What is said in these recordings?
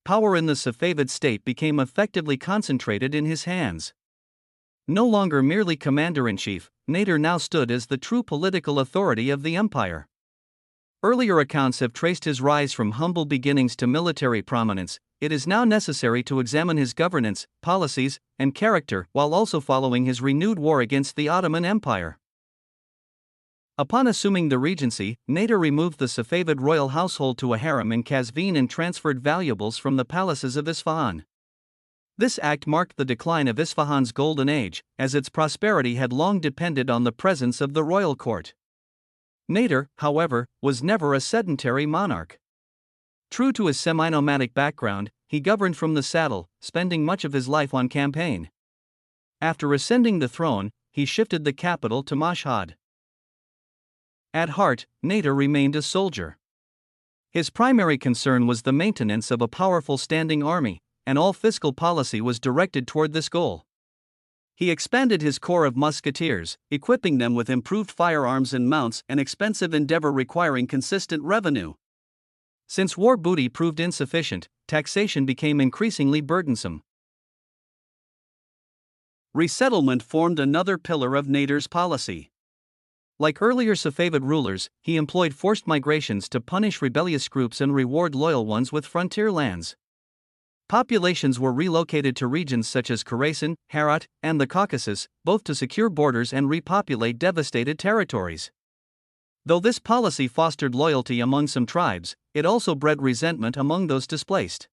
power in the Safavid state became effectively concentrated in his hands. No longer merely commander-in-chief, Nader now stood as the true political authority of the empire. Earlier accounts have traced his rise from humble beginnings to military prominence. It is now necessary to examine his governance, policies, and character while also following his renewed war against the Ottoman Empire. Upon assuming the regency, Nader removed the Safavid royal household to a harem in Qazvin and transferred valuables from the palaces of Isfahan. This act marked the decline of Isfahan's golden age, as its prosperity had long depended on the presence of the royal court. Nader, however, was never a sedentary monarch. True to his semi-nomadic background, he governed from the saddle, spending much of his life on campaign. After ascending the throne, he shifted the capital to Mashhad. At heart, Nader remained a soldier. His primary concern was the maintenance of a powerful standing army, and all fiscal policy was directed toward this goal. He expanded his corps of musketeers, equipping them with improved firearms and mounts, an expensive endeavor requiring consistent revenue. Since war booty proved insufficient, taxation became increasingly burdensome. Resettlement formed another pillar of Nader's policy. Like earlier Safavid rulers, he employed forced migrations to punish rebellious groups and reward loyal ones with frontier lands. Populations were relocated to regions such as Khorasan, Herat, and the Caucasus, both to secure borders and repopulate devastated territories. Though this policy fostered loyalty among some tribes, it also bred resentment among those displaced.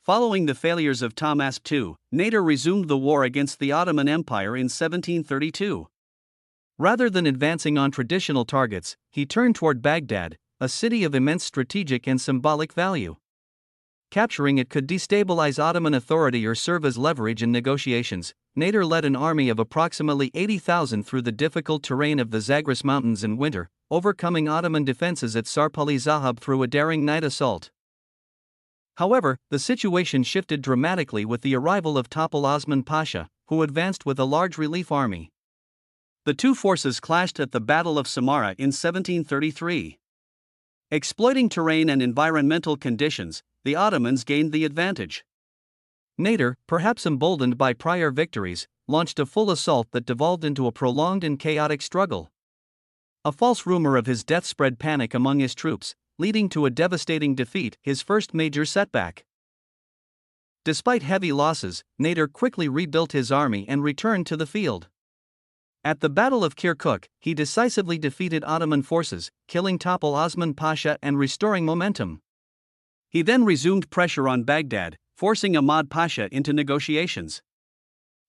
Following the failures of Abbas II, Nader resumed the war against the Ottoman Empire in 1732. Rather than advancing on traditional targets, he turned toward Baghdad, a city of immense strategic and symbolic value. Capturing it could destabilize Ottoman authority or serve as leverage in negotiations. Nader led an army of approximately 80,000 through the difficult terrain of the Zagros Mountains in winter, overcoming Ottoman defenses at Sarpali Zahab through a daring night assault. However, the situation shifted dramatically with the arrival of Topal Osman Pasha, who advanced with a large relief army. The two forces clashed at the Battle of Samarra in 1733. Exploiting terrain and environmental conditions, the Ottomans gained the advantage. Nader, perhaps emboldened by prior victories, launched a full assault that devolved into a prolonged and chaotic struggle. A false rumor of his death spread panic among his troops, leading to a devastating defeat, his first major setback. Despite heavy losses, Nader quickly rebuilt his army and returned to the field. At the Battle of Qipchaq, he decisively defeated Ottoman forces, killing Topal Osman Pasha and restoring momentum. He then resumed pressure on Baghdad, forcing Ahmad Pasha into negotiations.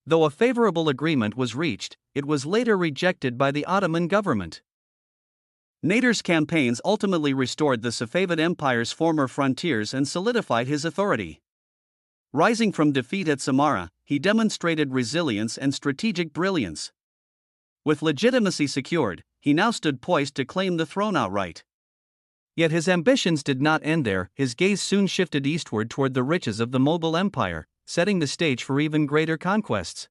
Though a favorable agreement was reached, it was later rejected by the Ottoman government. Nader's campaigns ultimately restored the Safavid Empire's former frontiers and solidified his authority. Rising from defeat at Samarra, he demonstrated resilience and strategic brilliance. With legitimacy secured, he now stood poised to claim the throne outright. Yet his ambitions did not end there. His gaze soon shifted eastward toward the riches of the Mughal Empire, setting the stage for even greater conquests.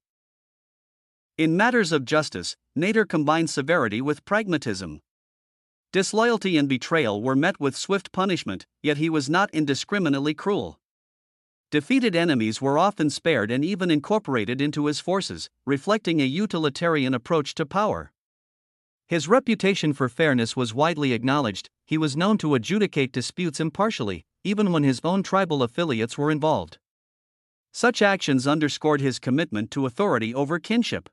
In matters of justice, Nader combined severity with pragmatism. Disloyalty and betrayal were met with swift punishment, yet he was not indiscriminately cruel. Defeated enemies were often spared and even incorporated into his forces, reflecting a utilitarian approach to power. His reputation for fairness was widely acknowledged. He was known to adjudicate disputes impartially, even when his own tribal affiliates were involved. Such actions underscored his commitment to authority over kinship.